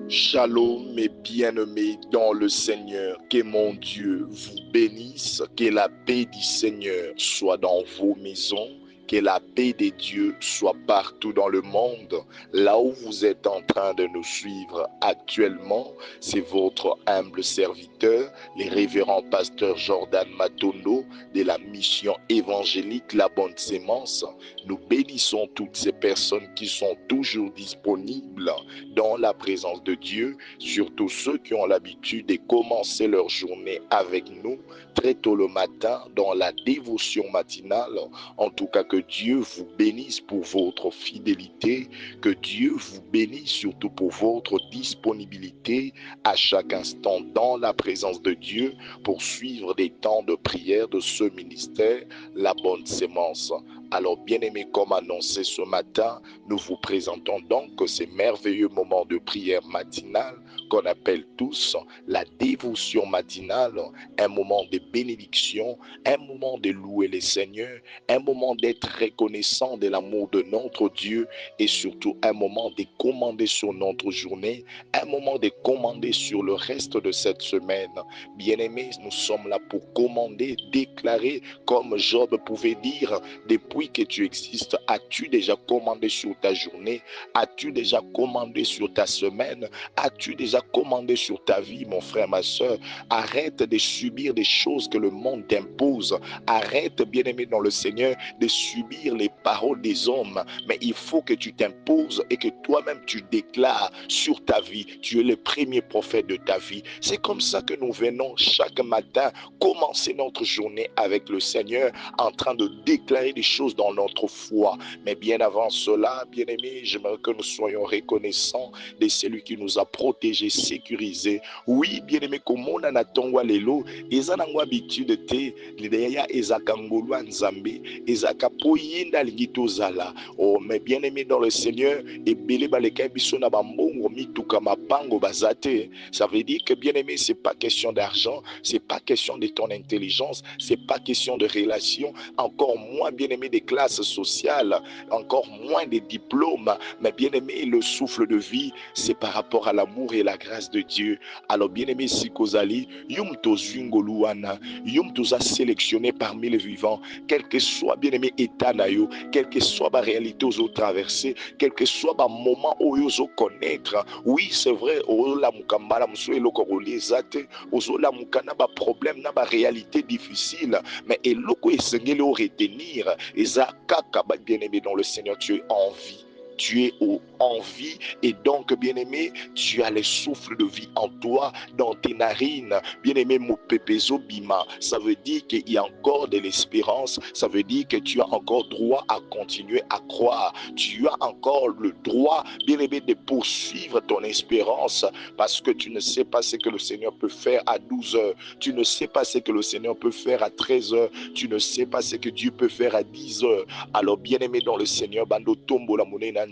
Shalom mes bien-aimés dans le Seigneur, que mon Dieu vous bénisse, que la paix du Seigneur soit dans vos maisons, que la paix de Dieu soit partout dans le monde. Là où vous êtes en train de nous suivre actuellement, c'est votre humble serviteur, le révérend pasteur Jordan Matondo de la mission évangélique La Bonne Sémence. Nous bénissons toutes ces personnes qui sont toujours disponibles dans la présence de Dieu, surtout ceux qui ont l'habitude de commencer leur journée avec nous très tôt le matin dans la dévotion matinale. En tout cas, que Dieu vous bénisse pour votre fidélité, que Dieu vous bénisse surtout pour votre disponibilité à chaque instant dans la présence de Dieu pour suivre des temps de prière de ce ministère, La Bonne Sémence. Alors, bien-aimés, comme annoncé ce matin, nous vous présentons donc ces merveilleux moments de prière matinale qu'on appelle tous la dévotion matinale, un moment de bénédiction, un moment de louer le Seigneur, un moment d'être reconnaissant de l'amour de notre Dieu et surtout un moment de commander sur notre journée, un moment de commander sur le reste de cette semaine. Bien-aimés, nous sommes là pour commander, déclarer, comme Job pouvait dire, depuis que tu existes, as-tu déjà commandé sur ta journée? As-tu déjà commandé sur ta semaine? As-tu déjà commandé sur ta vie, mon frère, ma soeur? Arrête de subir des choses que le monde t'impose. Arrête, bien-aimé dans le Seigneur, de subir les paroles des hommes. Mais il faut que tu t'imposes et que toi-même tu déclares sur ta vie. Tu es le premier prophète de ta vie. C'est comme ça que nous venons chaque matin commencer notre journée avec le Seigneur en train de déclarer des choses dans notre foi. Mais bien avant cela, bien-aimé, j'aimerais que nous soyons reconnaissants de celui qui nous a protégés, sécurisés. Oui, bien-aimé, comme on a natongwa lelo, eza nango habitude te, lideya ezaka ngolwa nzambe, ezaka poyinda lingito zala. Oh, mais bien-aimé dans le Seigneur, et bele baleka biso na bambongo mituka mapango bazate. Ça veut dire que bien-aimé, c'est pas question d'argent, c'est pas question de ton intelligence, c'est pas question de relation, encore moins bien-aimé des classes sociales, encore moins des diplômes, mais bien-aimé, le souffle de vie, c'est par rapport à l'amour et la grâce de Dieu. Alors bien-aimé, Sikozali, yum tozungoluana, yum toza sélectionné parmi les vivants, quel que soit bien-aimé état nayo, quelle que soit la réalité aux autres traversées, quel que soit le moment où ils ont connaître. Oui, c'est vrai, la mukambala msue loko zate, la mukana ba problème na ba réalité difficile, mais eloko esengeli au retenir, eza kaka bien-aimé dans le Seigneur, tu es en vie. Tu es en vie et donc, bien-aimé, tu as le souffle de vie en toi, dans tes narines. Bien-aimé, mon pépezo bima, ça veut dire qu'il y a encore de l'espérance, ça veut dire que tu as encore droit à continuer à croire. Tu as encore le droit, bien-aimé, de poursuivre ton espérance parce que tu ne sais pas ce que le Seigneur peut faire à 12 heures. Tu ne sais pas ce que le Seigneur peut faire à 13 heures. Tu ne sais pas ce que Dieu peut faire à 10 heures. Alors, bien-aimé dans le Seigneur, Bando Tombo la monnaie Nanzam,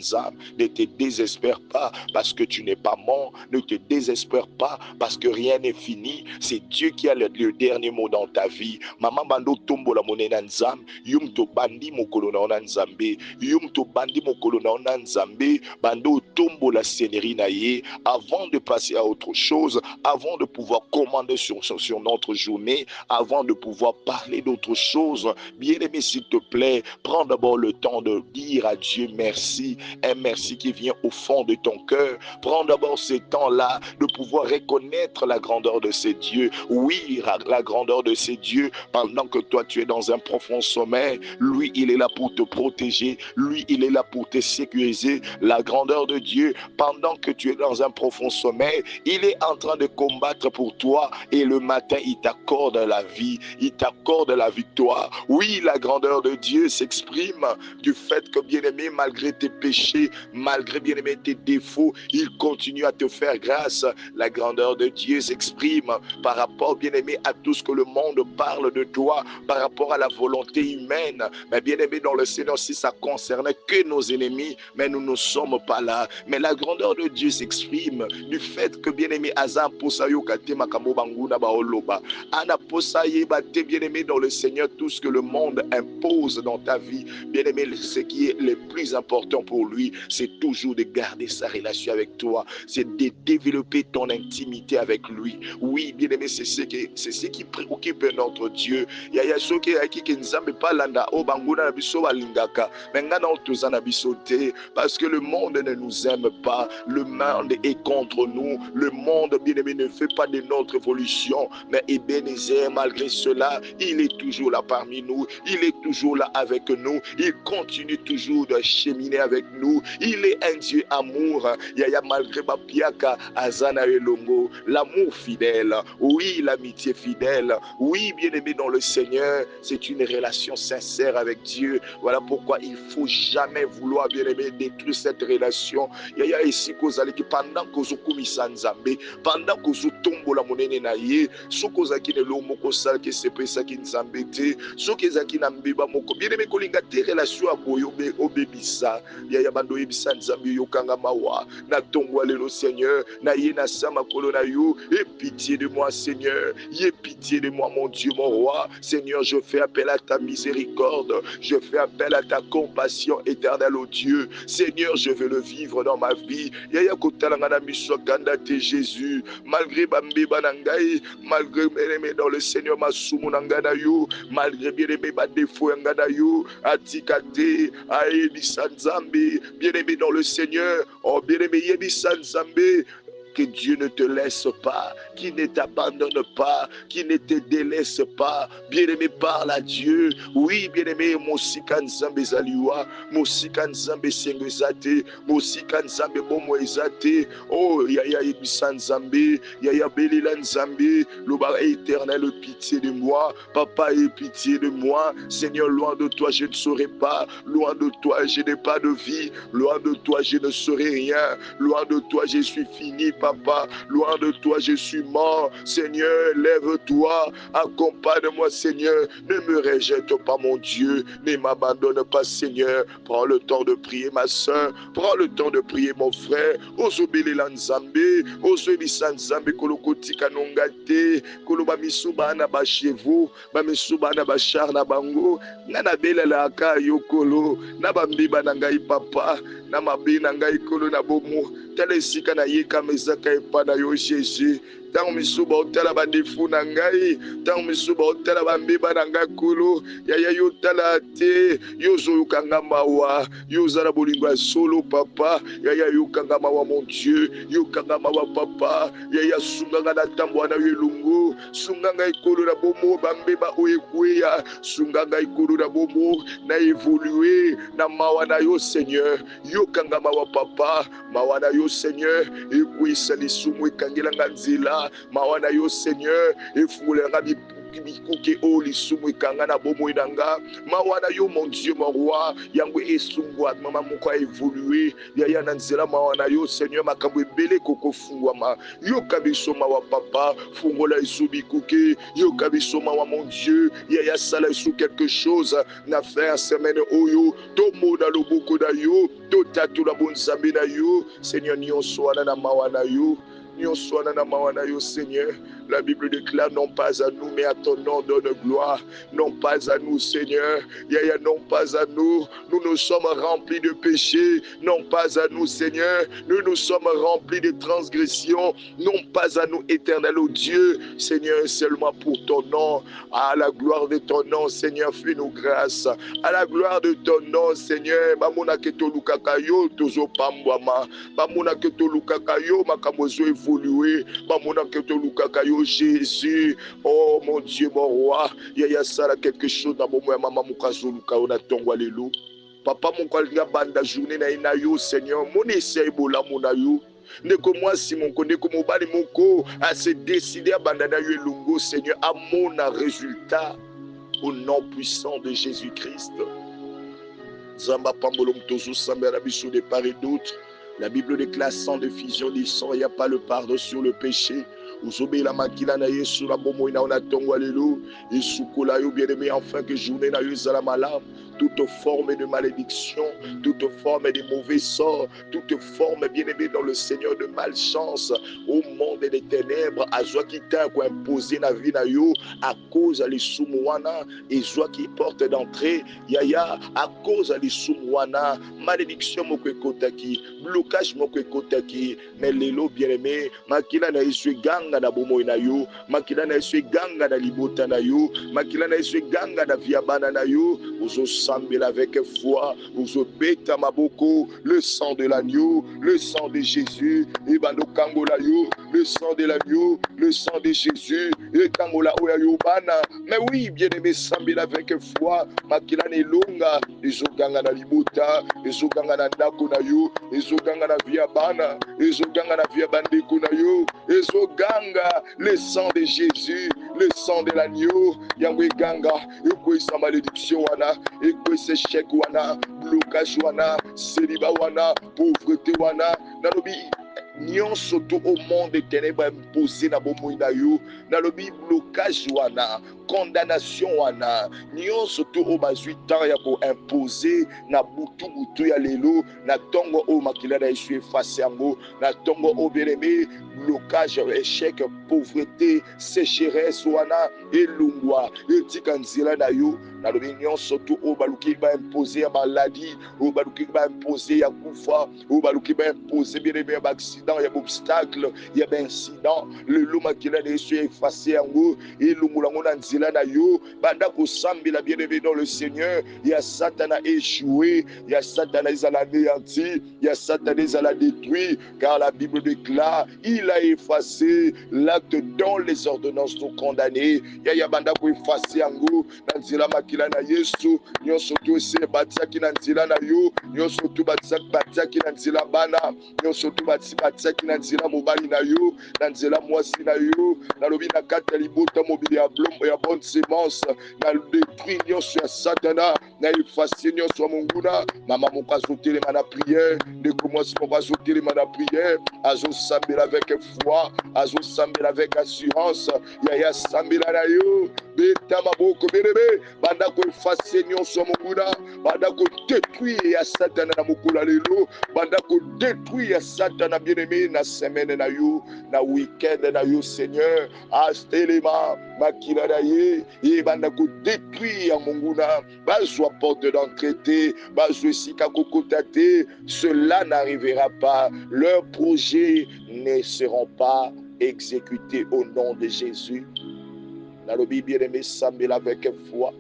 ne te désespère pas parce que tu n'es pas mort. Ne te désespère pas parce que rien n'est fini. C'est Dieu qui a le dernier mot dans ta vie. Maman Bando Tombo la monnaie Nanzam, Yum to bandi mokolo na Nzambe, Yum to bandi mokolo na Nzambe, Bando Tombo la seigneurie naye. Avant de passer à autre chose, avant de pouvoir commander sur notre journée, avant de pouvoir parler d'autre chose, bien-aimé, s'il te plaît, prends d'abord le temps de dire à Dieu merci, un merci qui vient au fond de ton cœur. Prends d'abord ce temps-là de pouvoir reconnaître la grandeur de ces dieux. Oui, la grandeur de ces dieux, pendant que toi tu es dans un profond sommeil, lui il est là pour te protéger, lui il est là pour te sécuriser. La grandeur de Dieu, pendant que tu es dans un profond sommeil, il est en train de combattre pour toi et le matin il t'accorde la vie, il t'accorde la victoire. Oui, la grandeur de Dieu s'exprime du fait que, bien-aimé, malgré tes péchés, malgré, bien-aimé, tes défauts, il continue à te faire grâce. La grandeur de Dieu s'exprime par rapport, bien-aimé, à tout ce que le monde parle de toi, par rapport à la volonté humaine. Mais bien-aimé, dans le Seigneur, si ça concernait que nos ennemis, mais nous ne sommes pas là. Mais la grandeur de Dieu s'exprime du fait que, bien-aimé, Azam Posayo Kate Makamo Banguna Baoloba, Ana Posaye Bate, bien-aimé, dans le Seigneur, tout ce que le monde impose dans ta vie, bien-aimé, ce qui est le plus important pour lui, c'est toujours de garder sa relation avec toi, c'est de développer ton intimité avec lui. Oui, bien-aimé, c'est ce qui préoccupe notre Dieu. Il y a ceux qui ne savent pas landa o banguna na biso balingaka, mais ngana otoza na biso te, parce que le monde ne nous aime pas, le monde est contre nous, le monde, bien-aimé, ne fait pas de notre évolution, mais Ebenezer, malgré cela, il est toujours là parmi nous, il est toujours là avec nous, il continue toujours de cheminer avec nous, il est un Dieu amour. Yaya, malgré Bapiaka, Azana Elongo, l'amour fidèle, oui, l'amitié fidèle, oui, bien-aimé dans le Seigneur, c'est une relation sincère avec Dieu. Voilà pourquoi il ne faut jamais vouloir, bien-aimé, détruire cette relation. Yaya, ici, pendant que vous commissaire Nzambe, pendant que vous tombez la monnaie naïe, ce que vous avez ne l'homme kosal que c'est ça qui Nzambe te, ce que vous avez n'ambeba moko, bien-aimé, kolinga te relation à boyobe obebisa. Yaya bando yebisa Nzambe yokanga mawa, na tongwa lelo Seigneur, na ye na sama kolo na yo, et pitié de moi Seigneur, aie pitié de moi mon Dieu, mon roi. Seigneur, je fais appel à ta miséricorde, je fais appel à ta compassion éternelle, ô Dieu. Seigneur, je veux le vivre dans ma vie. Yaya kotalanga na miso kanda te Jésus, malgré bambe banangai, malgré bien-aimé dans le Seigneur masumu nangana yo, malgré bien-aimé ba défaut ngana yo, atikate, aebisa Nzambe, bien-aimé dans le Seigneur, oh bien-aimé yebisa Nzambe, que Dieu ne te laisse pas, qu'il ne t'abandonne pas, qu'il ne te délaisse pas. Bien-aimé, parle à Dieu. Oui, bien-aimé, Mosika Nzambe Zaliwa, Mosika Nzambe Sengwezate, Mosika Nzambe Bomoezate. Oh, Yaya Ebisa Nzambe, Yaya Belila Nzambe, l'Oba éternel, pitié de moi. Papa, aie pitié de moi. Seigneur, loin de toi, je ne saurais pas. Loin de toi, je n'ai pas de vie. Loin de toi, je ne saurais rien. Loin de toi, je suis fini, Papa. Loin de toi, je suis mort. Seigneur, lève-toi. Accompagne-moi, Seigneur. Ne me rejette pas, mon Dieu. Ne m'abandonne pas, Seigneur. Prends le temps de prier, ma soeur. Prends le temps de prier, mon frère. Ozobele Nzambe. Ozobisa Nzambe kolokoti kanongate. Koloba misuba na ba chevo. Ba misuba na ba char na bango. Nana bela la ka yokolo. Na bambiba na ngai papa. Na mabe na ngai kolo na bomo. Tele sika na yeka mezaka epa na yo Jésus. Tant misuba otala bandefu na ngai, tant misuba otala bambeba na ngai kolo, yaya yotala te, yozo yokanga mawa, yozala bolingo ya solo papa, yaya yokanga mawa mon Dieu, yokanga mawa papa, yaya sunganga na tambo na yelungo, sunganga ikolo na bomo bambeba oyekweya, sunganga ikolo na bomo na évoluer na mawa na yo Seigneur, yokanga mawa papa, mawa na yo Seigneur, ekwisa lisumu ekangela nzela. Mawana yo Seigneur, efungulanga bikuke o lisumu ikanga na bomo inanga. Mawana yo mon Dieu, mon roi, yango esungwa mama moko évoluer. Yaya na nzela mawana yo Seigneur, makambo ebele koko fungwama. Yo kabiso mawa papa, fungola isubi kuke. Yo kabiso mawa mon Dieu, yaya sala isu quelque chose na faire semaine oyo. Tomo na loboko na yo, to tatu la bonzambe na yo. Seigneur nyonso wana na mawana yo. Seigneur, la Bible déclare non pas à nous mais à ton nom donne gloire, non pas à nous Seigneur, Yaya non pas à nous, nous nous sommes remplis de péchés, non pas à nous Seigneur, nous nous sommes remplis de transgressions, non pas à nous éternel ô Dieu, Seigneur seulement pour ton nom, à la gloire de ton nom Seigneur fais-nous grâce, à la gloire de ton nom Seigneur, Bamona ketolukakayo tozo pambwama, Bamona ketolukakayo makamozo évoluer, Bamona ketolukakayo Jésus, oh mon Dieu, mon roi, yaya sala quelque chose dans mon maman mukazoluka ona tongwa lelo. Papa mon kwalinga banda journée na inayo Seigneur, mon essaye bola mona yo. Ndeko moi si mon ndeko mobali moko a se décider à bandana yo elungo Seigneur à mon résultat au nom puissant de Jésus-Christ. Zamba pambolo mtozo sambera biso de part et d'autre. La Bible déclare sans diffusion du sang, il n'y a pas le pardon sur le péché. Uzobela makila na Yesu la bomo ina ona tongo alelo. Isukola yo bien-aimé, enfin que journée na yo zala malade. Toute forme de malédiction, toute forme de mauvais sort, toute forme, bien-aimé, dans le Seigneur de malchance, au monde des ténèbres, à joie qui t'a imposé la vie na yo, à cause de l'isumouana, et joie qui porte d'entrée, yaya, à cause de l'isumouana, malédiction mokwe kotaki, blocage mokwe kotaki, mais lelo, bien-aimé, makila na yesu ganga na bomo na yo, makila na yesu ganga na libota na yo, makila na yesu ganga na viabana na yo, ozo sambela avec foi, ozo beta maboko, le sang de l'agneau, le sang de Jésus, et bando kangola yo, le sang de l'agneau, le sang de Jésus, et kangola oyayo bana, mais oui, bien-aimé, sambela avec foi, makila ne longa, ezo ganga na libota, ezo ganga na ndako na yo, ezo ganga na viabana, ezo ganga na viabandeko na yo, ezo ganga, le sang de Jésus, le sang de l'agneau, yangwe ganga, et sa malédiction wana, et échec wana, blocage wana, célibat wana, pauvreté wana, nalobi nyonso to au monde des ténèbres imposé na bomoi na yo, nalobi blocage wana, condamnation wana, nyonso to o bazwi temps ya ko imposer na butu ya lelo, na tongo o makila na yesu efface yango, na tongo o bien-aimé, blocage, échec, pauvreté, sécheresse wana, elungwa, etika nzela na yo, nalobi nyonso to o baluki ba imposer ya maladie, o baluki ba imposer ya kufa, o baluki ba imposer bien-aimé ya accident, ya obstacle, ya incident, le luma makila na yesu efface yango, elungula ngo na nzela na yo, banda ko sambela bien-aimé dans le Seigneur, ya Satan échoué, ya Satan ezala anéanti, ya Satan ezala détruit, car la Bible déclare, il a effacé l'acte dont les ordonnances sont condamnées, ya banda ko efface yango, na nzela makila na Yesu, nyonso to se batiaki na nzela na yo, nyonso to batiaki na nzela bana, nyonso to batiaki na nzela mobali na yo, na nzela mwasi na yo, nalobi na kati ya libota mobili ya blombo ya bonne semence, na détruit nyonso ya Satana, na efface nyonso ya monguna, mama moko azotelema na prière, ndeko mwasi moko azotelema na prière, azosambela avec foi, azosambela avec assurance, yaya sambela na yo, beta maboko belebe, banda ko efface nyonso ya monguna, banda ko détruire ya Satana na mokolo lelo, banda ko détruire ya Satana bien-aimé na semaine na yo, na week-end na yo Seigneur, astelema makila na ye, et banda ko détruire ya monguna, bazwa porte d'entrée te, bazwa sika kokota te, cela n'arrivera pas, leurs projets ne seront pas exécutés au nom de Jésus. Nalobi bien-aimé, sambela avec foi.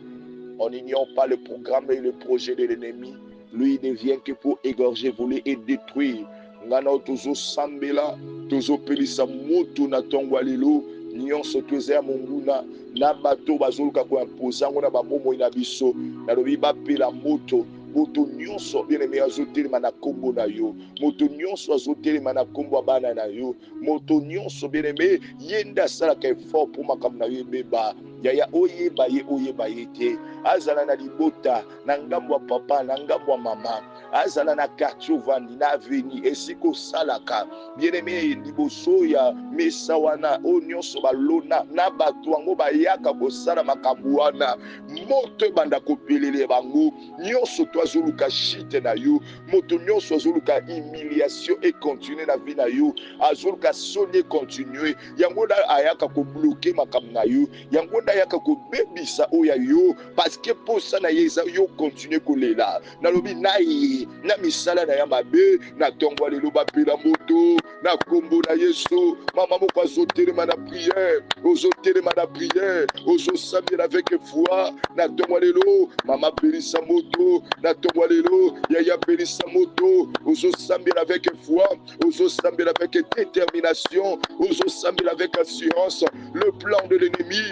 On n'ignore pas le programme et le projet de l'ennemi. Lui, il ne vient que pour égorger, voler et détruire. Ngana tozo sambela, tozo pelisa mutu na tongwa lelo, nyonso toza monguna, na bato bazoluka ko imposa ngona babomo ina biso. Nalobi bapela moto. Moto nyonso bien-aimé azotelema na kombo na yo, moto nyonso azotelema na kombo bana na yo, moto nyonso bien-aimé yenda salaka effort pour makambo na yo ebeba, yaya oyeba ye te, azala na libota, na ngambo ya papa, na ngambo ya mama, azala na quartier vandi na aveni esiko salaka, bien-aimé liboso ya mesa wana o nyonso balona na bato yango bayaka kosala makambo wana, moto banda kopelele bango nyonso to azoluka chite na yo, moto nyonso azoluka humiliation et continuer na vie na yo, azoluka soni continuer, yango da ayaka ko bloquer makambo na yo, yango da ayaka ko bebisa oya yo, parce que posa na yeza yo continuer kolela, nalobi nayi na misala na ya mabe, na tongwa lelo bapela moto, na kombo na Yesu, mama moko azotelema na prière, ozotelema na prière, ozosambela avec foi, na tongwa lelo, mama pelisa moto, na tongwa lelo, yaya pelisa moto, ozosambela avec foi, ozosambela avec détermination, ozosambela avec assurance, le plan de l'ennemi,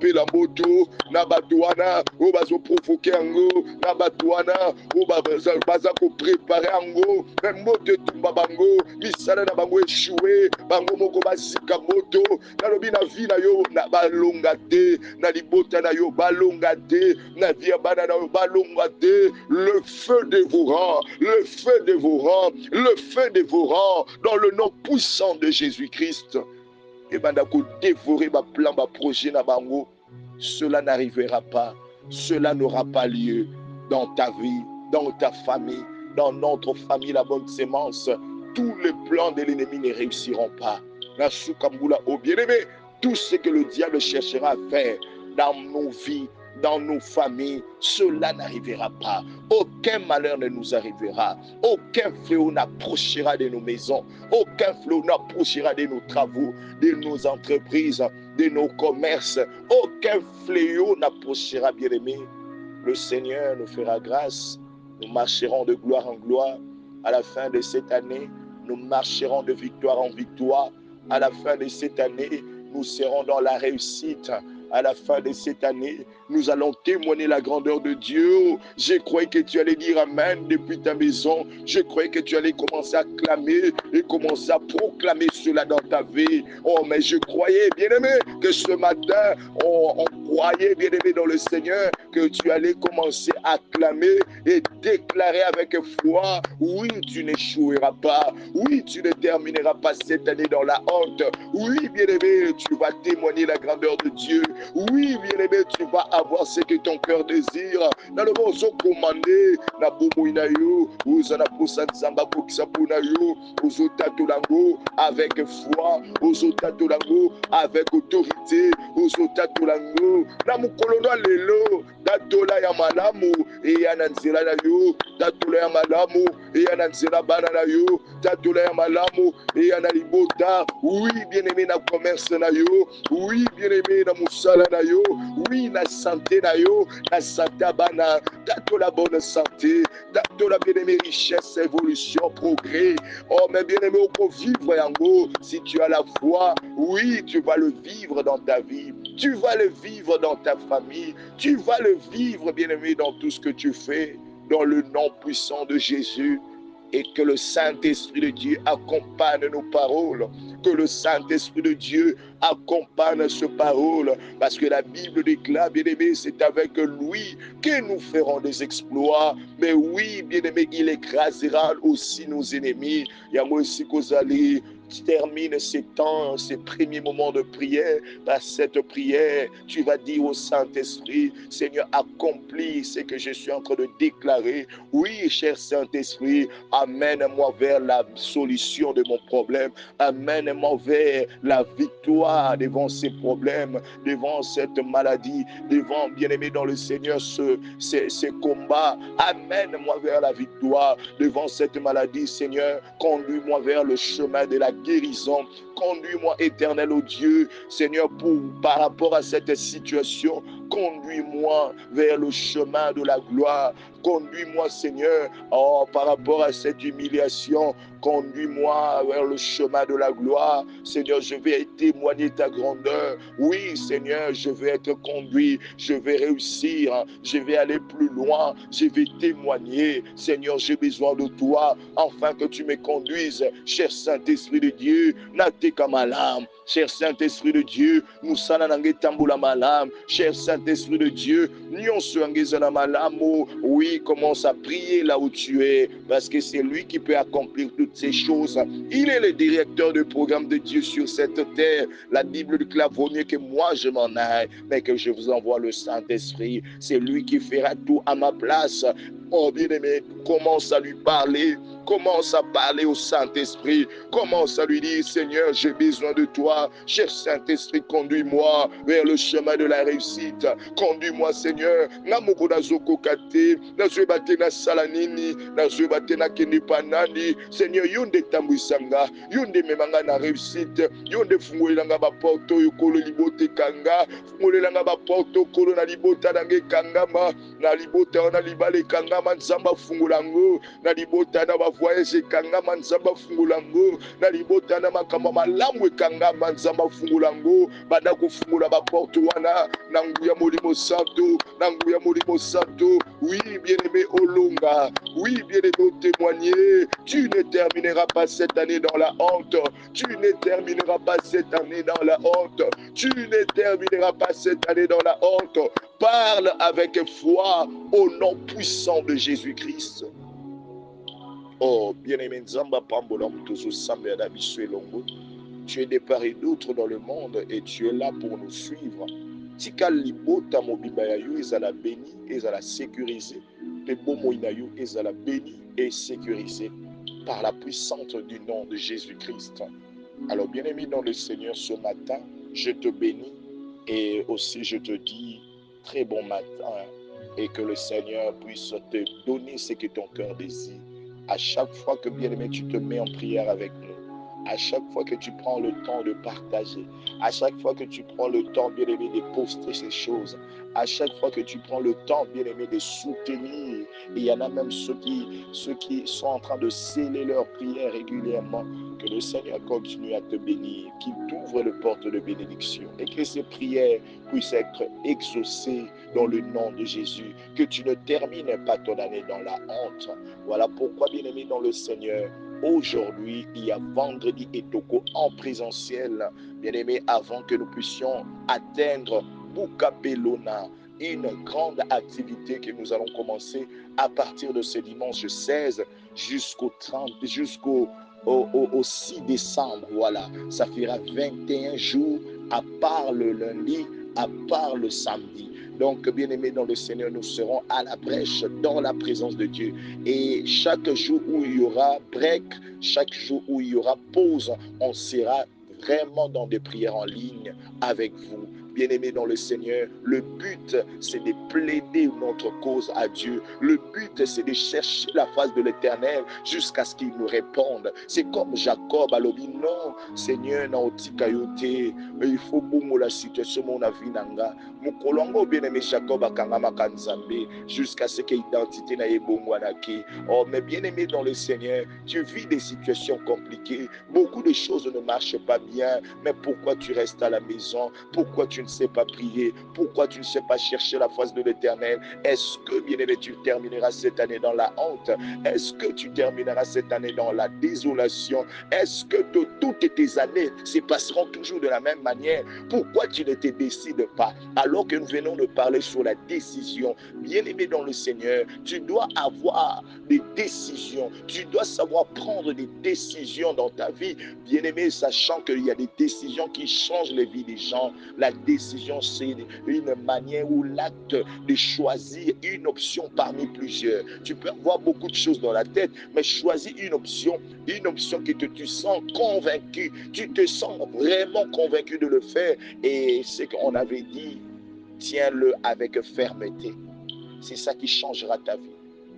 et la moto, na batouana, o bazo provoquer ango, na batouana, o baza ko préparer ango, même moto tumba bango, misala na bango échoué, bango moko bazika moto, na lobi na vie na yo, na balonga te, na libota na yo, balonga te, na vie bana na yo, balonga te, le feu dévorant, le feu dévorant, le feu dévorant, dans le nom puissant de Jésus-Christ. et bandako dévorer ma plan, ma projet, na bango, cela n'arrivera pas. Cela n'aura pas lieu dans ta vie, dans ta famille, dans notre famille, la bonne sémence. Tous les plans de l'ennemi ne réussiront pas. Oh bien-aimé, tout ce que le diable cherchera à faire dans nos vies, dans nos familles, cela n'arrivera pas. Aucun malheur ne nous arrivera. Aucun fléau n'approchera de nos maisons. Aucun fléau n'approchera de nos travaux, de nos entreprises, de nos commerces. Aucun fléau n'approchera, bien-aimé. Le Seigneur nous fera grâce. Nous marcherons de gloire en gloire. À la fin de cette année, nous marcherons de victoire en victoire. À la fin de cette année, nous serons dans la réussite. À la fin de cette année, nous allons témoigner la grandeur de Dieu. Je croyais que tu allais dire Amen depuis ta maison. Je croyais que tu allais commencer à clamer et commencer à proclamer cela dans ta vie. Oh, mais je croyais, bien-aimé, que ce matin, on croyait, bien-aimé, dans le Seigneur, que tu allais commencer à clamer et déclarer avec foi, oui, tu n'échoueras pas. Oui, tu ne termineras pas cette année dans la honte. Oui, bien-aimé, tu vas témoigner la grandeur de Dieu. Oui, bien-aimé, tu vas avoir ce que ton cœur désire. Dans le monde, commandé, na boumou na yo, uzana poussa nzamba bokisa puna yo, uzota tolango avec foi, uzota tolango avec autorité, uzota tolango. Na mukolono lelo, datola ya malamu, e ya nanzela na yo, datola ya malamu, e ya nanzela bana na yo, datola ya malamu, e ya na libota. Oui, bien-aimé, na commerce na yo, oui, bien-aimé, na musala na yo, oui, na santé na yo, na santé bana, dato la bonne santé, dato la bien-aimé richesse, évolution, progrès. Oh, mais bien-aimé, on peut vivre yango. Si tu as la foi, oui, tu vas le vivre dans ta vie, tu vas le vivre dans ta famille, tu vas le vivre, bien-aimé, dans tout ce que tu fais, dans le nom puissant de Jésus. Et que le Saint-Esprit de Dieu accompagne nos paroles, que le Saint-Esprit de Dieu accompagne ce parole, parce que la Bible déclare, bien-aimé, c'est avec lui que nous ferons des exploits. Mais oui, bien-aimé, il écrasera aussi nos ennemis. Yango aussi kozali termine ces temps, ces premiers moments de prière. Par cette prière, tu vas dire au Saint-Esprit, Seigneur, accomplis ce que je suis en train de déclarer. Oui, cher Saint-Esprit, amène-moi vers la solution de mon problème. Amène-moi vers la victoire devant ces problèmes, devant cette maladie, devant, bien-aimé dans le Seigneur, ces combats. Amène-moi vers la victoire devant cette maladie, Seigneur. Conduis-moi vers le chemin de la guérison. Conduis-moi, éternel, au Dieu, Seigneur, par rapport à cette situation. Conduis-moi vers le chemin de la gloire. Conduis-moi, Seigneur, par rapport à cette humiliation. Conduis-moi vers le chemin de la gloire. Seigneur, je vais témoigner ta grandeur. Oui, Seigneur, je vais être conduit. Je vais réussir. Je vais aller plus loin. Je vais témoigner. Seigneur, j'ai besoin de toi. Afin que tu me conduises. Cher Saint-Esprit de Dieu, nateka malam. Cher Saint-Esprit de Dieu, nous salanange tamboula malam. Cher Saint-Esprit de Dieu, nyonso angezana malamo. Oui, commence à prier là où tu es, parce que c'est lui qui peut accomplir toutes ces choses. Il est le directeur du programme de Dieu sur cette terre. La Bible déclare, vaut mieux que moi je m'en aille, mais que je vous envoie le Saint-Esprit. C'est lui qui fera tout à ma place. Oh bien-aimé, commence à lui parler. Commence à parler au Saint-Esprit. Commence à lui dire, Seigneur, j'ai besoin de toi. Cher Saint-Esprit, conduis-moi vers le chemin de la réussite. Conduis-moi, Seigneur. Namoko nazoko kate, nazwebate na salanini, nazwebate na kenipanani. Seigneur, yonde tambwisanga, yonde memanga na réussite, yonde fungolelanga ba porto yokolo libote kanga, fungolelanga ba porto kolo na libota nange kangama, na libota na libale kangama nzamba fungolango, na libota na ba voyage kangama nzamba fungolango, na libota na makamba malamu kangama nzamba fungolango, banda kufungula ba porto wana na nguya molimo santo, na nguya molimo santo. Oui, bien-aimé, Olonga. Oui, bien-aimé, témoigner. Tu ne termineras pas cette année dans la honte. Tu ne termineras pas cette année dans la honte. Tu ne termineras pas cette année dans la honte. Parle avec foi au nom puissant de Jésus-Christ. Oh, bien-aimé, Nzamba Pambola Mutozo Sambia Dabisu Elongo. tu es de part et d'autre dans le monde et tu es là pour nous suivre. Tika libota mobimba ya yo ezala béni, ezala sécurisé. Le beau moïna yo ezala béni et sécurisé par la puissance du nom de Jésus-Christ. Alors, bien-aimé dans le Seigneur, ce matin, je te bénis et aussi je te dis très bon matin et que le Seigneur puisse te donner ce que ton cœur désire. À chaque fois que, bien-aimé, tu te mets en prière avec nous, à chaque fois que tu prends le temps de partager, à chaque fois que tu prends le temps, bien-aimé, de poster ces choses, à chaque fois que tu prends le temps, bien-aimé, de soutenir, et il y en a même ceux qui sont en train de sceller leurs prières régulièrement, que le Seigneur continue à te bénir, qu'il t'ouvre les portes de bénédiction et que ces prières puissent être exaucées dans le nom de Jésus, que tu ne termines pas ton année dans la honte. Voilà pourquoi, bien-aimé dans le Seigneur, aujourd'hui, il y a vendredi et Toko en présentiel, bien-aimé, avant que nous puissions atteindre Bukapelona, une grande activité que nous allons commencer à partir de ce dimanche 16 jusqu'au 6 décembre. Voilà, ça fera 21 jours à part le lundi, à part le samedi. Donc, bien-aimés dans le Seigneur, nous serons à la brèche dans la présence de Dieu. Et chaque jour où il y aura break, chaque jour où il y aura pause, on sera vraiment dans des prières en ligne avec vous. Bien-aimés dans le Seigneur, le but, c'est de plaider notre cause à Dieu. Le but, c'est de chercher la face de l'Éternel jusqu'à ce qu'il nous réponde. C'est comme Jacob, alors dit non, Seigneur, il faut bongo la situation, mon avis nanga. Mukolongo bien-aimé Jacob akangama kanzambe jusqu'à ce que l'identité na ebongo anaki. Oh, mais bien-aimé dans le Seigneur, tu vis des situations compliquées. Beaucoup de choses ne marchent pas bien, mais pourquoi tu restes à la maison? Pourquoi tu ne sais pas prier? Pourquoi tu ne sais pas chercher la face de l'Éternel? Est-ce que, bien-aimé, tu termineras cette année dans la honte? Est-ce que tu termineras cette année dans la désolation? Est-ce que toutes tes années se passeront toujours de la même manière? Pourquoi tu ne te décides pas? Alors que nous venons de parler sur la décision, bien-aimé dans le Seigneur, tu dois avoir des décisions. Tu dois savoir prendre des décisions dans ta vie, bien-aimé, sachant qu'il y a des décisions qui changent les vies des gens. La décision, c'est une manière ou l'acte de choisir une option parmi plusieurs. Tu peux avoir beaucoup de choses dans la tête, mais choisis une option que tu sens convaincu. Tu te sens vraiment convaincu de le faire. Et c'est qu'on avait dit, tiens-le avec fermeté. C'est ça qui changera ta vie.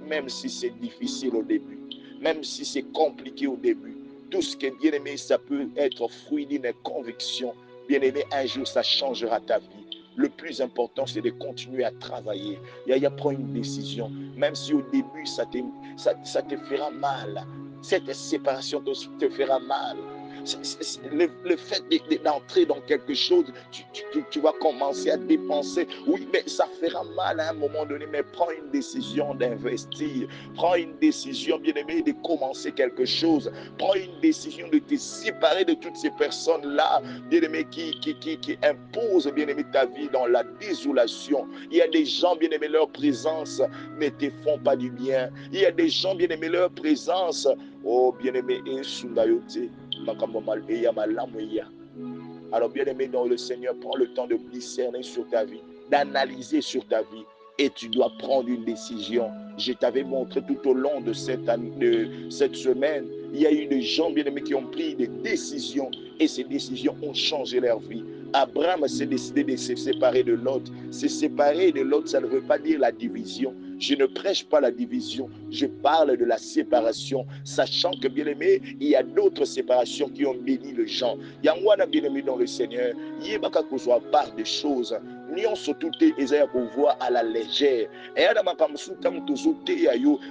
Même si c'est difficile au début, même si c'est compliqué au début, tout ce qui est bien-aimé, ça peut être fruit d'une conviction. Bien-aimé, un jour, ça changera ta vie. Le plus important, c'est de continuer à travailler. Yaya, prends une décision. Même si au début, ça te fera mal. Cette séparation te fera mal. Le fait d'entrer dans quelque chose, tu vas commencer à dépenser. Oui, mais ça fera mal à un moment donné, mais prends une décision d'investir. Prends une décision, bien-aimé, de commencer quelque chose. Prends une décision de te séparer de toutes ces personnes-là, bien-aimé, qui imposent, bien-aimé, ta vie dans la désolation. Il y a des gens, bien-aimé, leur présence ne te font pas du bien. Il y a des gens, bien-aimé, leur présence, oh, bien-aimé, et Sundayote. Alors, bien-aimé dans le Seigneur, prends le temps de discerner sur ta vie, d'analyser sur ta vie, et tu dois prendre une décision. Je t'avais montré tout au long de cette semaine, il y a eu des gens, bien-aimés, qui ont pris des décisions, et ces décisions ont changé leur vie. Abraham s'est décidé de se séparer de Lot. Se séparer de Lot, ça ne veut pas dire la division. Je ne prêche pas la division, je parle de la séparation, sachant que, bien-aimé, il y a d'autres séparations qui ont béni les gens. Yangwana, bien-aimé dans le Seigneur, yebaka kozwa part des choses. Nyonso tout est pour voir à la légère.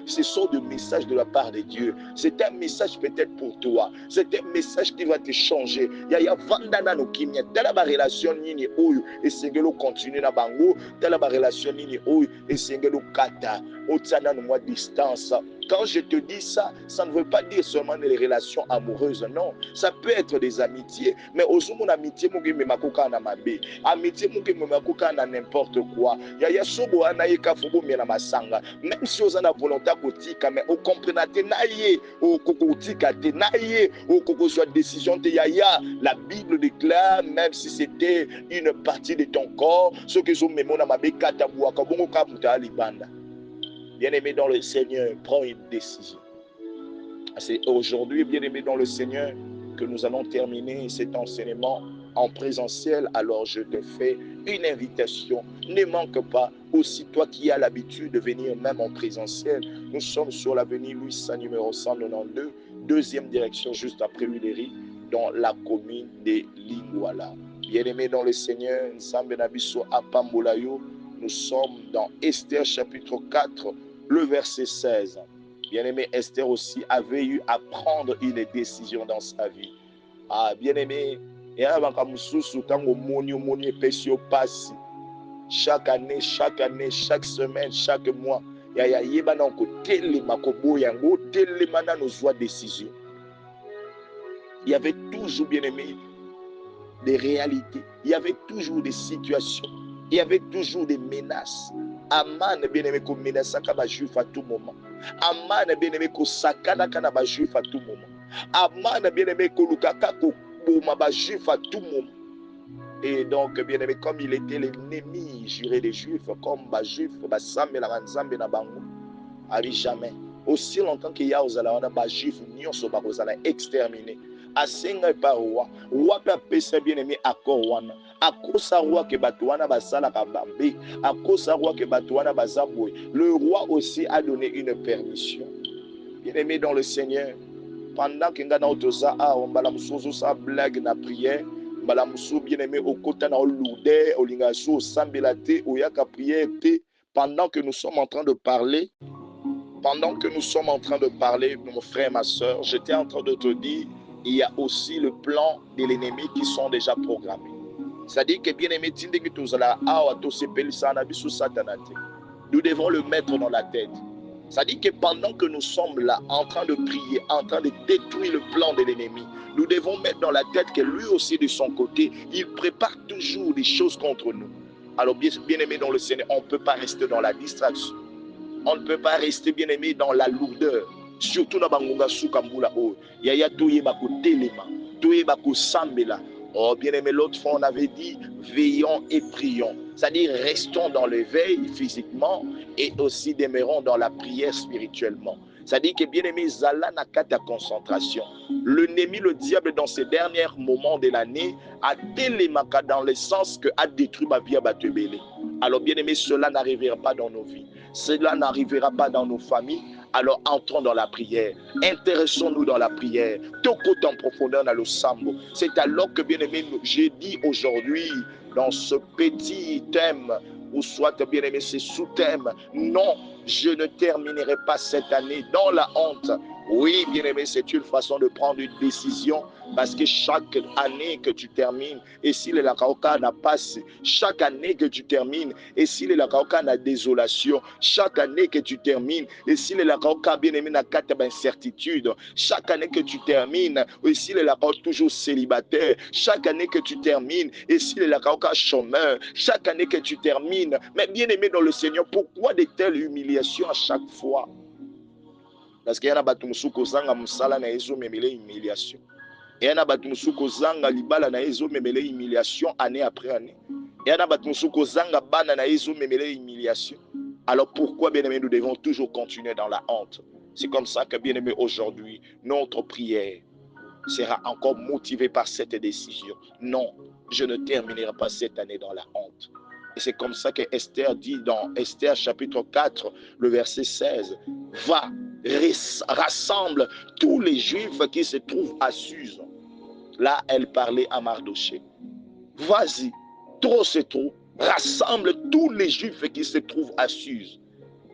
Ce sont des messages de la part de Dieu. C'est un message peut-être pour toi. C'est un message qui va te changer. Yaya vandana no kimia. Tala ba relation nini oyo. Et sengelo continue na bango. Tala ba relation nini oyo. Et sengelo kata. Otsana no moi distance. Quand je te dis ça, ça ne veut pas dire seulement les relations amoureuses, non. Ça peut être des amitiés, mais aussi mon amitié, mon gars, makoka na mabe. Amitié, mon gars, makoka na n'importe quoi. Ya sobo anaïka fubo miena masanga. Même si on a la volonté kotika, mais au comprenate naïe, au kokotika te naïe, au koko soit décision te yaya. La Bible déclare, même si c'était une partie de ton corps, ce que sont mes mona mabe katabua kabongo kamuta alibanda. Bien-aimé dans le Seigneur, prends une décision. C'est aujourd'hui, bien-aimé dans le Seigneur, que nous allons terminer cet enseignement en présentiel. Alors je te fais une invitation. Ne manque pas, aussi toi qui as l'habitude de venir même en présentiel. Nous sommes sur l'avenue Louis Saint numéro 192, deuxième direction juste après Huiléry, dans la commune de Lingouala. Bien-aimé dans le Seigneur, Nzambe Nabiso Apambolayo, nous sommes dans Esther chapitre 4, le verset 16. Bien-aimé, Esther aussi avait eu à prendre une décision dans sa vie. Ah, bien-aimé, chaque année, chaque semaine, chaque mois, il y avait toujours, bien-aimé, des réalités, il y avait toujours des situations, il y avait toujours des menaces. Aman bien-aimé ko menace ba juif à tout moment. Aman bien-aimé ko sakana kana ba juif à tout moment. Aman bien-aimé ko lukaka ko boma ba juif à tout moment. Et donc bien-aimé, comme il était l'ennemi juré des juifs, comme ba juif ba sambe la nzambe na bango, abi jamais. Aussi longtemps qu'il y a aux alawana ba juif nyonso ba kozala exterminé. Asenga pa roi pe pesa bien-aimé accord wana akosa roi ke bato wana basala ka bambe akosa roi ke bato wana bazabwe. Le roi aussi a donné une permission. Bien-aimé dans le Seigneur, pendant que ngana otoza a mbala musozo sa blague na prière, mbala muso bien-aimé okota na olude olingaso sambela te oyaka prière te, pendant que nous sommes en train de parler, mon frère, ma soeur, j'étais en train de te dire, il y a aussi le plan de l'ennemi qui sont déjà programmés. C'est-à-dire que bien aimé, nous devons le mettre dans la tête. C'est-à-dire que pendant que nous sommes là, en train de prier, en train de détruire le plan de l'ennemi, nous devons mettre dans la tête que lui aussi de son côté, il prépare toujours des choses contre nous. Alors bien aimé dans le Seigneur, on ne peut pas rester dans la distraction. On ne peut pas rester, bien aimé, dans la lourdeur. Surtout dans Bangonga Soukambula. Yaya Touye Bako Telema, Touye Bako Sambela. Oh, bien aimé, l'autre fois, on avait dit veillons et prions. C'est-à-dire restons dans l'éveil physiquement et aussi demeurons dans la prière spirituellement. C'est-à-dire que bien aimé, Zala n'a qu'à ta concentration. L'ennemi, le diable, dans ces derniers moments de l'année, a télémaka dans le sens que a détruit ma vie à Batebele. Alors bien aimé, cela n'arrivera pas dans nos vies. Cela n'arrivera pas dans nos familles. Alors entrons dans la prière. Intéressons-nous dans la prière. Toko en profondeur dans le sambo. C'est alors que bien aimé, j'ai dit aujourd'hui dans ce petit thème, ou soit bien aimé, c'est sous-thème, non, je ne terminerai pas cette année dans la honte. Oui, bien aimé, c'est une façon de prendre une décision, parce que chaque année que tu termines, et si le Lakaoka n'a pas, chaque année que tu termines, et si le Lakaoka n'a désolation, chaque année que tu termines, et si le Lakaoka bien aimé n'a qu'à incertitude, chaque année que tu termines, et si le Lakaoka toujours célibataire, chaque année que tu termines, et si le Lakaoka chômeur, chaque année que tu termines, mais bien aimé dans le Seigneur, pourquoi de telles humiliations à chaque fois? Parce qu'il y a un batumsu kozanga musala na ezo memele humiliation. Il y a un batumsu kozanga libala na ezo memele humiliation année après année. Il y a un batumsu kozanga bana na ezo memele humiliation. Alors pourquoi, bien aimé, nous devons toujours continuer dans la honte? C'est comme ça que, bien aimé, aujourd'hui, notre prière sera encore motivée par cette décision. Non, je ne terminerai pas cette année dans la honte. Et c'est comme ça que Esther dit dans Esther chapitre 4, le verset 16, va, rassemble tous les Juifs qui se trouvent à Suse. Là, elle parlait à Mardoché. Vas-y, trop c'est trop, rassemble tous les Juifs qui se trouvent à Suse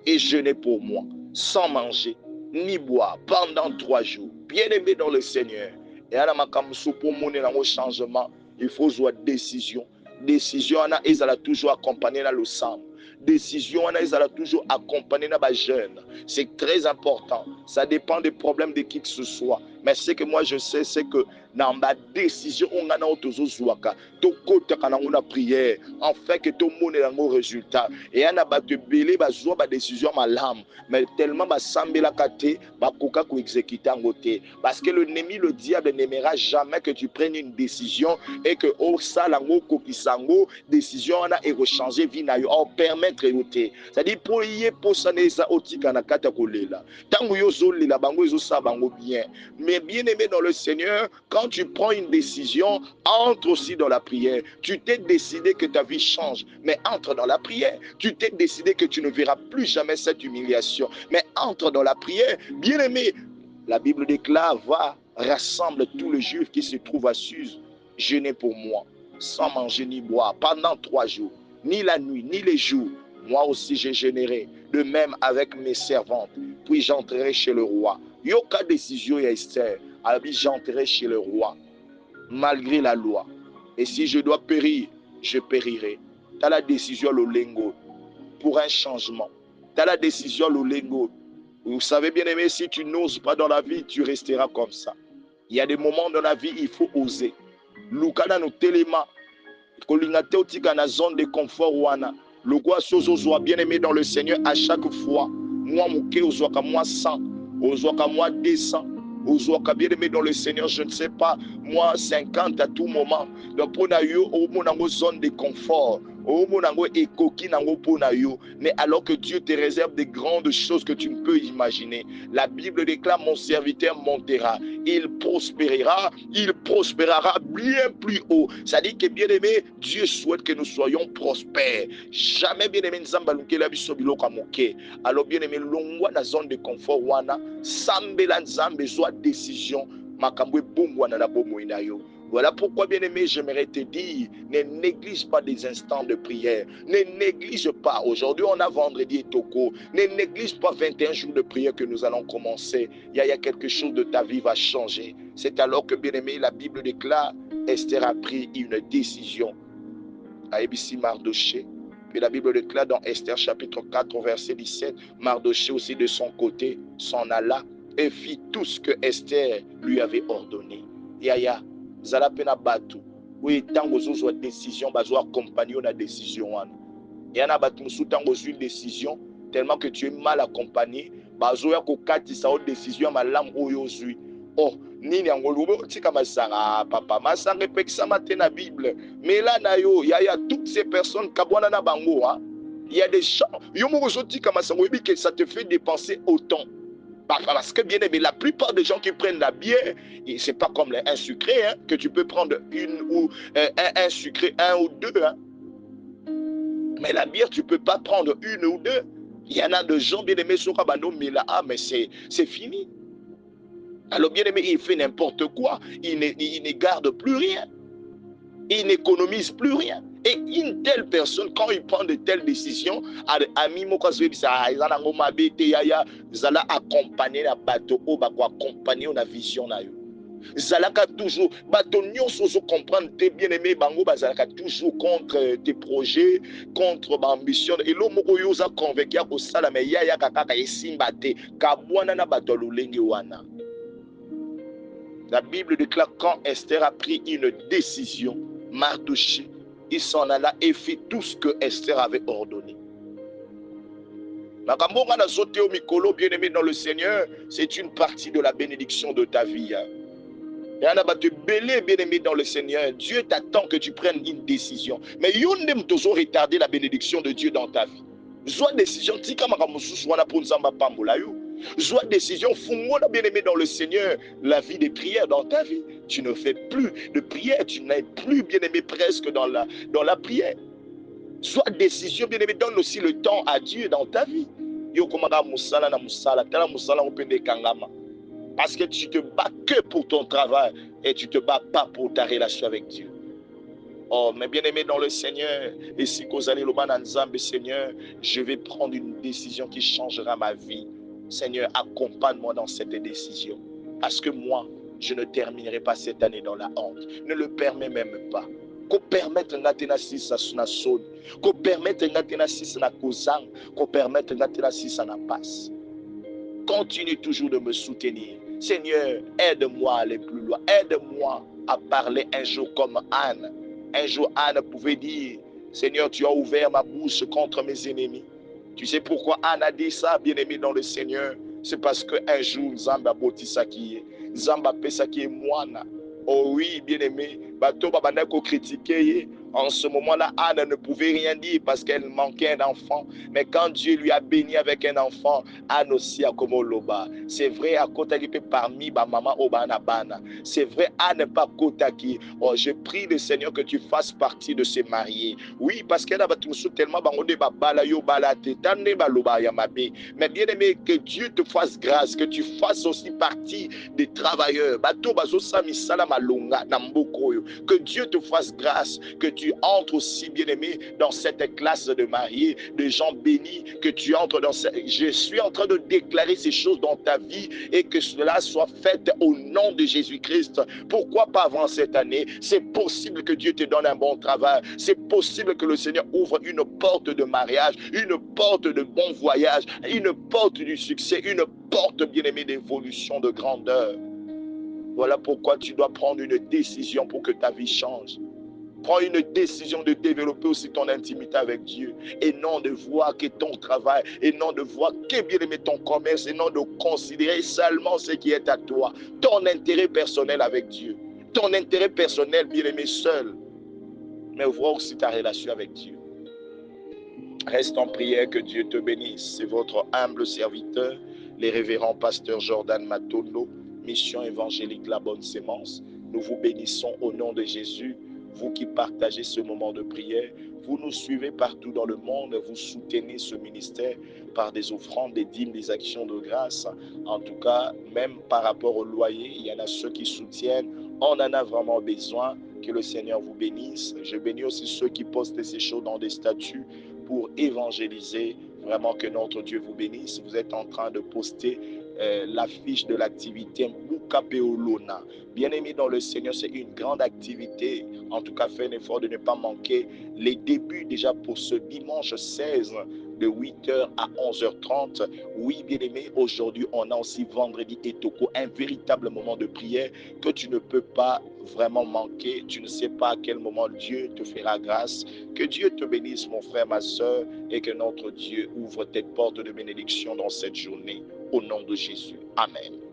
et jeûnez pour moi, sans manger ni boire pendant 3 jours. Bien-aimé dans le Seigneur. Et à la makamsu pour mener dans le changement, il faut jouer décision. Décision, ils allaient toujours accompagner dans le sang. décision wana ezala toujours accompagné na ba jeune. C'est très important. Ça dépend des problèmes de qui que ce soit. Mais ce que moi je sais, c'est que dans ma décision, on a autozo zwaka, to kota kana on a prière, en fait que tout le monde est dans le résultat. Et on a battu belé, bazwa ba décision malam, mais tellement ba sambela kate, ba koka ko exécuter en côté. Parce que l'ennemi, le diable n'aimera jamais que tu prennes une décision et que au salango kokisango décision on a et rechanger vie na yo, permettre yote. C'est-à-dire pour y pour ça neza otika na kata kolela. Tango yo zolela bango ezo sa bango bien. Mais bien aimé dans le Seigneur, quand tu prends une décision, entre aussi dans la prière. Tu t'es décidé que ta vie change, mais entre dans la prière. Tu t'es décidé que tu ne verras plus jamais cette humiliation, mais entre dans la prière. Bien aimé, la Bible déclare, va, rassemble tous les Juifs qui se trouvent à Suse, jeûner pour moi, sans manger ni boire, pendant 3 jours, ni la nuit, ni les jours. Moi aussi je jeûnerai, de même avec mes servantes, puis j'entrerai chez le roi. Yoka décision ya Esther, alors j'entrerai chez le roi, malgré la loi. Et si je dois périr, je périrai. Tu as la décision Lolengo pour un changement. Tu as la décision Lolengo. Vous savez bien aimé, si tu n'oses pas dans la vie, tu resteras comme ça. Il y a des moments dans la vie, il faut oser. Lukana no telema, kolingate otika na zone de confort wana. Lokwa sozo soit bien aimé dans le Seigneur à chaque fois. Moi mouké ozwaka moi 100, ozwaka moi 200. Ozwaka bien aimé dans le Seigneur, je ne sais pas, moi 50 à tout moment. Donc pour nayo au monango zone de confort. Mais alors que Dieu te réserve des grandes choses que tu ne peux imaginer. La Bible déclare, mon serviteur montera, il prospérera bien plus haut. Ça dit que bien aimé, Dieu souhaite que nous soyons prospères. Jamais bien aimé alors bien aimé, longwa na zone de confort wana, sambela nzambe soit décision, makambwe bongwa na bomo inayo. Voilà pourquoi, bien-aimé, j'aimerais te dire, ne néglige pas des instants de prière. Ne néglige pas. Aujourd'hui, on a vendredi et toko. Ne néglige pas 21 jours de prière que nous allons commencer. Il y a quelque chose de ta vie va changer. C'est alors que, bien-aimé, la Bible déclare, Esther a pris une décision. À Ebisi Mardoché. Puis la Bible déclare dans Esther chapitre 4, verset 17, Mardoché aussi de son côté s'en alla et fit tout ce que Esther lui avait ordonné. Yaya. Zala pena batu oui tango zozwa décision bazwa accompagner na décision wana yana batu musu tango zwa une décision tellement que tu es mal accompagné bazoya ko katisa o décision malamu oyo zwi oh nini angolobo tika masanga papa masanga pekisa matena Bible mais là na yo ya toutes ces personnes kabwana na bango hein. Il y a des gens yo mo tika masanga obi que ça te fait dépenser autant. Parce que bien aimé, la plupart des gens qui prennent la bière, c'est pas comme un sucré, hein, que tu peux prendre une ou un sucré, un ou deux. Hein. Mais la bière, tu peux pas prendre une ou deux. Il y en a de gens bien aimés sur Kabano, mais là, mais c'est fini. Alors bien aimé, il fait n'importe quoi. Il ne garde plus rien. Il n'économise plus rien. Et une telle personne, quand il prend de telles décisions, ami mokazo bisa izana ngoma bete yaya zala accompagner la bateau ou ba accompagner la vision na yo. Zalaka toujours bateau nyonso zo comprendre tes bien-aimés bango bazalaka toujours contre tes projets, contre ba ambition et lo moko yo za convaincre ko sala mais yaya kaka esimba te kabwana na bateau lolenge wana. La Bible déclare quand Esther a pris une décision, Mardoché, il s'en alla et fit tout ce que Esther avait ordonné. Bien-aimé dans le Seigneur, c'est une partie de la bénédiction de ta vie. Et on a te belé, bien-aimé dans le Seigneur. Dieu t'attend que tu prennes une décision. Mais il y a retarder la bénédiction de Dieu dans ta vie. Soit décision, soit décision, bien-aimé dans le Seigneur, la vie de prière dans ta vie. Tu ne fais plus de prière, tu n'es plus bien-aimé presque dans la prière. Soit décision, bien-aimé, donne aussi le temps à Dieu dans ta vie. Parce que tu te bats que pour ton travail et tu te bats pas pour ta relation avec Dieu. Oh, mais bien-aimé dans le Seigneur, et si Seigneur, je vais prendre une décision qui changera ma vie. Seigneur, accompagne-moi dans cette décision. Parce que moi, je ne terminerai pas cette année dans la honte. Ne le permets même pas. Ko permettre nga te na sisa na soni. Ko permettre nga te na sisa na kozang. Ko permettre nga te na sisa na passe. Continue toujours de me soutenir. Seigneur, aide-moi à aller plus loin. Aide-moi à parler un jour comme Anne. Un jour, Anne pouvait dire, Seigneur, tu as ouvert ma bouche contre mes ennemis. Tu sais pourquoi Anne a dit ça, bien-aimé dans le Seigneur? C'est parce qu'un jour, Zamba Botisaki, Zamba Pesaki Moana. Oh oui, bien-aimé, Bato Babanako critiqué. En ce moment-là, Anne ne pouvait rien dire parce qu'elle manquait un enfant. Mais quand Dieu lui a béni avec un enfant, Anne aussi a comme Loba. C'est vrai, à Kotaki parmi ma maman Obana Bana. C'est vrai, Anne pas Kotaki. Oh, je prie le Seigneur que tu fasses partie de ces mariés. Oui, parce qu'elle a tellement mais bien aimé, que Dieu te fasse grâce, que tu fasses aussi partie des travailleurs. Que Dieu te fasse grâce, que tu entres aussi, bien aimé, dans cette classe de mariés, de gens bénis, que tu entres dans cette... Je suis en train de déclarer ces choses dans ta vie et que cela soit fait au nom de Jésus-Christ. Pourquoi pas avant cette année? C'est possible que Dieu te donne un bon travail. C'est possible que le Seigneur ouvre une porte de mariage, une porte de bon voyage, une porte du succès, une porte, bien aimé, d'évolution, de grandeur. Voilà pourquoi tu dois prendre une décision pour que ta vie change. Prends une décision de développer aussi ton intimité avec Dieu et non de voir que ton travail, et non de voir que bien aimé ton commerce, et non de considérer seulement ce qui est à toi, ton intérêt personnel avec Dieu, ton intérêt personnel bien aimé seul, mais voir aussi ta relation avec Dieu. Reste en prière, que Dieu te bénisse. C'est votre humble serviteur, les révérends pasteurs Jordan Matondo, Mission évangélique La Bonne Sémence. Nous vous bénissons au nom de Jésus. Vous qui partagez ce moment de prière, vous nous suivez partout dans le monde, vous soutenez ce ministère par des offrandes, des dîmes, des actions de grâce. En tout cas, même par rapport au loyer, il y en a ceux qui soutiennent. On en a vraiment besoin. Que le Seigneur vous bénisse. Je bénis aussi ceux qui postent ces choses dans des statuts pour évangéliser. Vraiment que notre Dieu vous bénisse. Vous êtes en train de poster l'affiche de l'activité Mukapeolona. Bien-aimé dans le Seigneur, c'est une grande activité. En tout cas, faites un effort de ne pas manquer les débuts déjà pour ce dimanche 16 de 8h à 11h30. Oui, bien-aimé, aujourd'hui, on a aussi vendredi et Toko, un véritable moment de prière que tu ne peux pas vraiment manquer. Tu ne sais pas à quel moment Dieu te fera grâce. Que Dieu te bénisse, mon frère, ma soeur, et que notre Dieu ouvre tes portes de bénédiction dans cette journée. Au nom de Jésus. Amen.